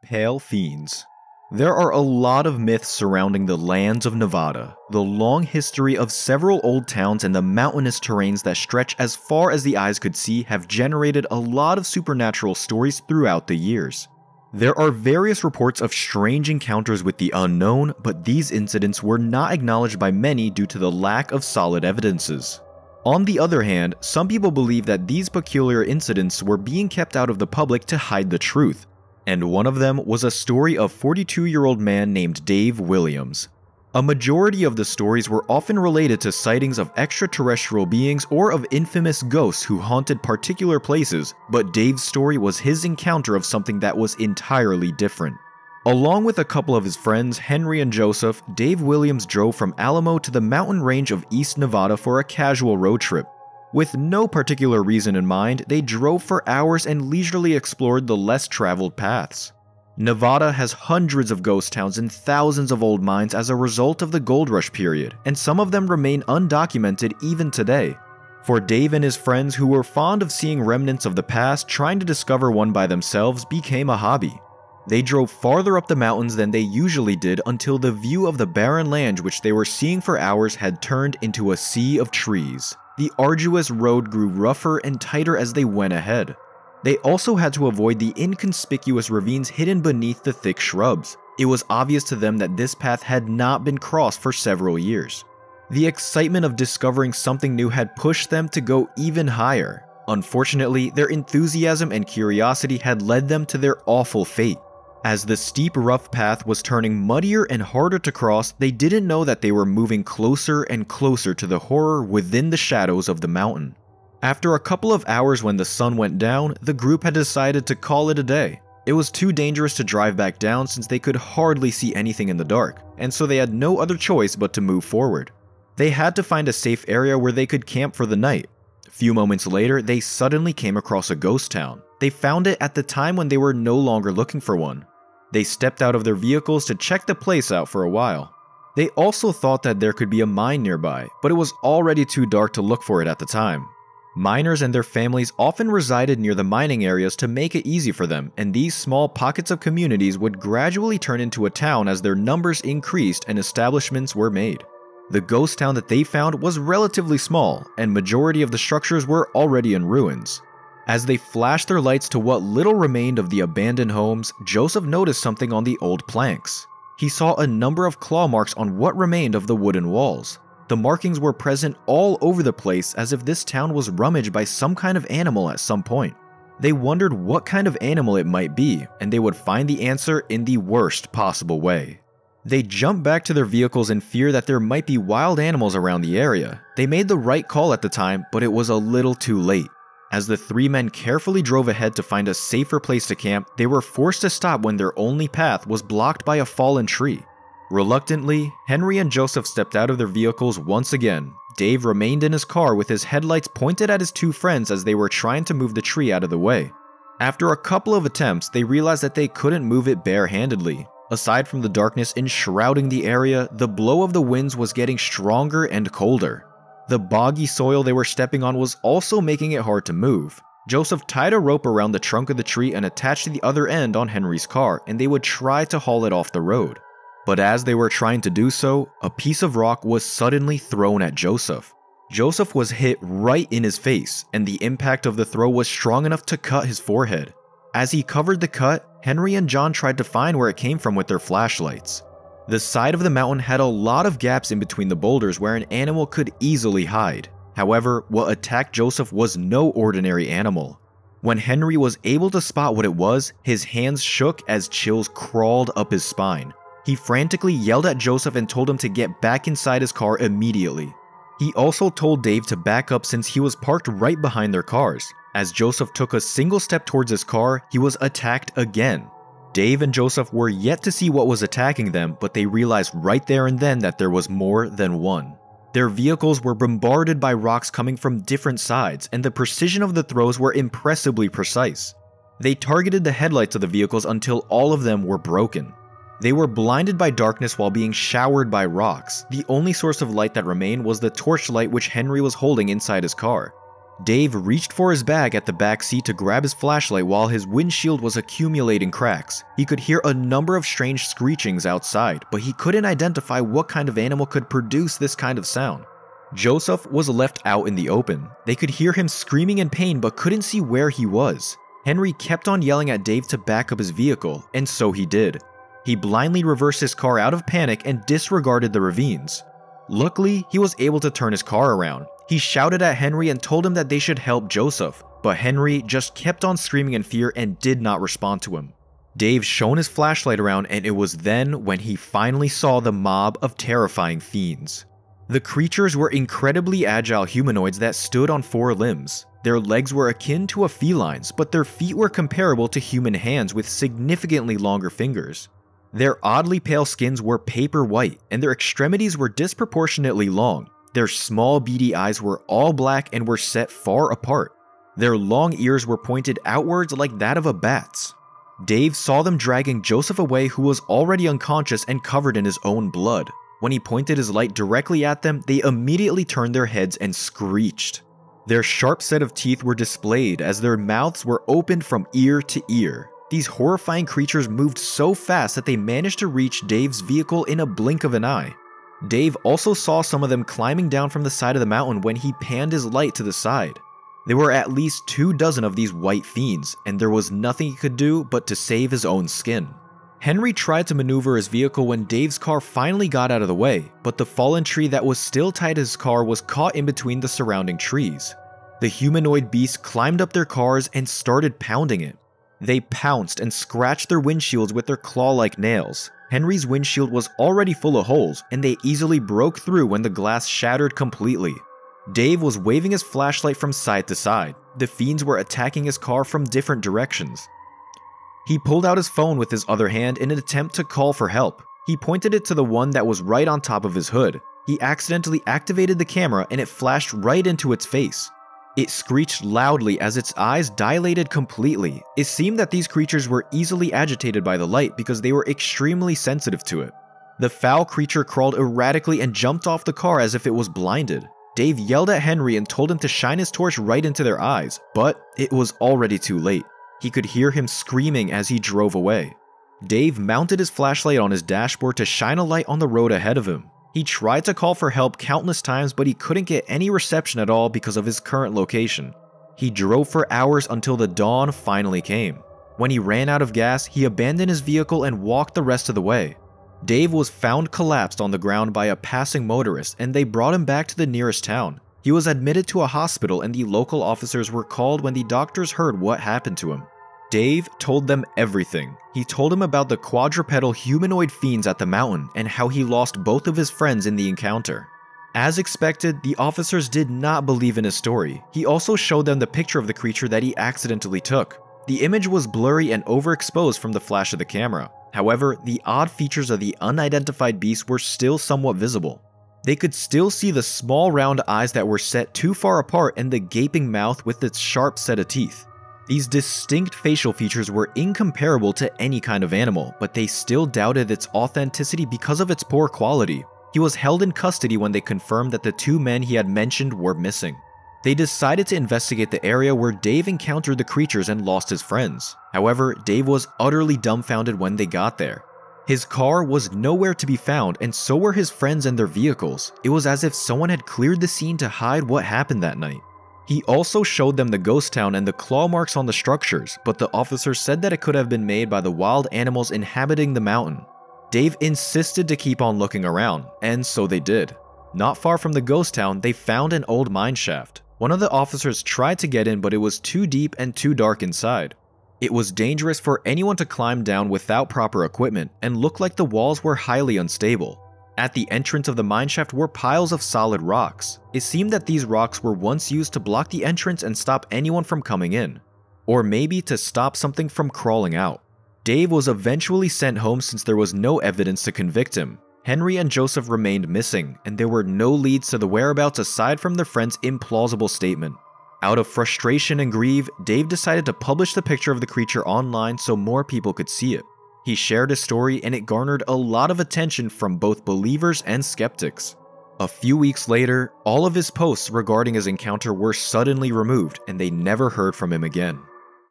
Pale Fiends. There are a lot of myths surrounding the lands of Nevada, the long history of several old towns and the mountainous terrains that stretch as far as the eyes could see have generated a lot of supernatural stories throughout the years. There are various reports of strange encounters with the unknown, but these incidents were not acknowledged by many due to the lack of solid evidences. On the other hand, some people believe that these peculiar incidents were being kept out of the public to hide the truth, and one of them was a story of a 42-year-old man named Dave Williams. A majority of the stories were often related to sightings of extraterrestrial beings or of infamous ghosts who haunted particular places, but Dave's story was his encounter of something that was entirely different. Along with a couple of his friends, Henry and Joseph, Dave Williams drove from Alamo to the mountain range of East Nevada for a casual road trip. With no particular reason in mind, they drove for hours and leisurely explored the less traveled paths. Nevada has hundreds of ghost towns and thousands of old mines as a result of the gold rush period, and some of them remain undocumented even today. For Dave and his friends who were fond of seeing remnants of the past, trying to discover one by themselves became a hobby. They drove farther up the mountains than they usually did until the view of the barren land which they were seeing for hours had turned into a sea of trees. The arduous road grew rougher and tighter as they went ahead. They also had to avoid the inconspicuous ravines hidden beneath the thick shrubs. It was obvious to them that this path had not been crossed for several years. The excitement of discovering something new had pushed them to go even higher. Unfortunately, their enthusiasm and curiosity had led them to their awful fate. As the steep, rough path was turning muddier and harder to cross, they didn't know that they were moving closer and closer to the horror within the shadows of the mountain. After a couple of hours when the sun went down, the group had decided to call it a day. It was too dangerous to drive back down since they could hardly see anything in the dark, and so they had no other choice but to move forward. They had to find a safe area where they could camp for the night. A few moments later, they suddenly came across a ghost town. They found it at the time when they were no longer looking for one. They stepped out of their vehicles to check the place out for a while. They also thought that there could be a mine nearby, but it was already too dark to look for it at the time. Miners and their families often resided near the mining areas to make it easy for them, and these small pockets of communities would gradually turn into a town as their numbers increased and establishments were made. The ghost town that they found was relatively small, and majority of the structures were already in ruins. As they flashed their lights to what little remained of the abandoned homes, Joseph noticed something on the old planks. He saw a number of claw marks on what remained of the wooden walls. The markings were present all over the place as if this town was rummaged by some kind of animal at some point. They wondered what kind of animal it might be, and they would find the answer in the worst possible way. They jumped back to their vehicles in fear that there might be wild animals around the area. They made the right call at the time, but it was a little too late. As the three men carefully drove ahead to find a safer place to camp, they were forced to stop when their only path was blocked by a fallen tree. Reluctantly, Henry and Joseph stepped out of their vehicles once again. Dave remained in his car with his headlights pointed at his two friends as they were trying to move the tree out of the way. After a couple of attempts, they realized that they couldn't move it barehandedly. Aside from the darkness enshrouding the area, the blow of the winds was getting stronger and colder. The boggy soil they were stepping on was also making it hard to move. Joseph tied a rope around the trunk of the tree and attached the other end on Henry's car, and they would try to haul it off the road. But as they were trying to do so, a piece of rock was suddenly thrown at Joseph. Joseph was hit right in his face, and the impact of the throw was strong enough to cut his forehead. As he covered the cut, Henry and John tried to find where it came from with their flashlights. The side of the mountain had a lot of gaps in between the boulders where an animal could easily hide. However, what attacked Joseph was no ordinary animal. When Henry was able to spot what it was, his hands shook as chills crawled up his spine. He frantically yelled at Joseph and told him to get back inside his car immediately. He also told Dave to back up since he was parked right behind their cars. As Joseph took a single step towards his car, he was attacked again. Dave and Joseph were yet to see what was attacking them, but they realized right there and then that there was more than one. Their vehicles were bombarded by rocks coming from different sides, and the precision of the throws were impressively precise. They targeted the headlights of the vehicles until all of them were broken. They were blinded by darkness while being showered by rocks. The only source of light that remained was the torchlight which Henry was holding inside his car. Dave reached for his bag at the back seat to grab his flashlight while his windshield was accumulating cracks. He could hear a number of strange screechings outside, but he couldn't identify what kind of animal could produce this kind of sound. Joseph was left out in the open. They could hear him screaming in pain but couldn't see where he was. Henry kept on yelling at Dave to back up his vehicle, and so he did. He blindly reversed his car out of panic and disregarded the ravines. Luckily, he was able to turn his car around. He shouted at Henry and told him that they should help Joseph, but Henry just kept on screaming in fear and did not respond to him. Dave shone his flashlight around, and it was then when he finally saw the mob of terrifying fiends. The creatures were incredibly agile humanoids that stood on 4 limbs. Their legs were akin to a feline's, but their feet were comparable to human hands with significantly longer fingers. Their oddly pale skins were paper white, and their extremities were disproportionately long. Their small beady eyes were all black and were set far apart. Their long ears were pointed outwards like that of a bat's. Dave saw them dragging Joseph away, who was already unconscious and covered in his own blood. When he pointed his light directly at them, they immediately turned their heads and screeched. Their sharp set of teeth were displayed as their mouths were opened from ear to ear. These horrifying creatures moved so fast that they managed to reach Dave's vehicle in a blink of an eye. Dave also saw some of them climbing down from the side of the mountain when he panned his light to the side. There were at least 24 of these white fiends, and there was nothing he could do but to save his own skin. Henry tried to maneuver his vehicle when Dave's car finally got out of the way, but the fallen tree that was still tied to his car was caught in between the surrounding trees. The humanoid beasts climbed up their cars and started pounding it. They pounced and scratched their windshields with their claw-like nails. Henry's windshield was already full of holes, and they easily broke through when the glass shattered completely. Dave was waving his flashlight from side to side. The fiends were attacking his car from different directions. He pulled out his phone with his other hand in an attempt to call for help. He pointed it to the one that was right on top of his hood. He accidentally activated the camera and it flashed right into its face. It screeched loudly as its eyes dilated completely. It seemed that these creatures were easily agitated by the light because they were extremely sensitive to it. The foul creature crawled erratically and jumped off the car as if it was blinded. Dave yelled at Henry and told him to shine his torch right into their eyes, but it was already too late. He could hear him screaming as he drove away. Dave mounted his flashlight on his dashboard to shine a light on the road ahead of him. He tried to call for help countless times, but he couldn't get any reception at all because of his current location. He drove for hours until the dawn finally came. When he ran out of gas, he abandoned his vehicle and walked the rest of the way. Dave was found collapsed on the ground by a passing motorist, and they brought him back to the nearest town. He was admitted to a hospital, and the local officers were called when the doctors heard what happened to him. Dave told them everything. He told them about the quadrupedal humanoid fiends at the mountain and how he lost both of his friends in the encounter. As expected, the officers did not believe in his story. He also showed them the picture of the creature that he accidentally took. The image was blurry and overexposed from the flash of the camera. However, the odd features of the unidentified beast were still somewhat visible. They could still see the small round eyes that were set too far apart and the gaping mouth with its sharp set of teeth. These distinct facial features were incomparable to any kind of animal, but they still doubted its authenticity because of its poor quality. He was held in custody when they confirmed that the 2 men he had mentioned were missing. They decided to investigate the area where Dave encountered the creatures and lost his friends. However, Dave was utterly dumbfounded when they got there. His car was nowhere to be found, and so were his friends and their vehicles. It was as if someone had cleared the scene to hide what happened that night. He also showed them the ghost town and the claw marks on the structures, but the officers said that it could have been made by the wild animals inhabiting the mountain. Dave insisted to keep on looking around, and so they did. Not far from the ghost town, they found an old mine shaft. One of the officers tried to get in, but it was too deep and too dark inside. It was dangerous for anyone to climb down without proper equipment, and looked like the walls were highly unstable. At the entrance of the mineshaft were piles of solid rocks. It seemed that these rocks were once used to block the entrance and stop anyone from coming in. Or maybe to stop something from crawling out. Dave was eventually sent home since there was no evidence to convict him. Henry and Joseph remained missing, and there were no leads to the whereabouts aside from their friend's implausible statement. Out of frustration and grief, Dave decided to publish the picture of the creature online so more people could see it. He shared his story and it garnered a lot of attention from both believers and skeptics. A few weeks later, all of his posts regarding his encounter were suddenly removed, and they never heard from him again.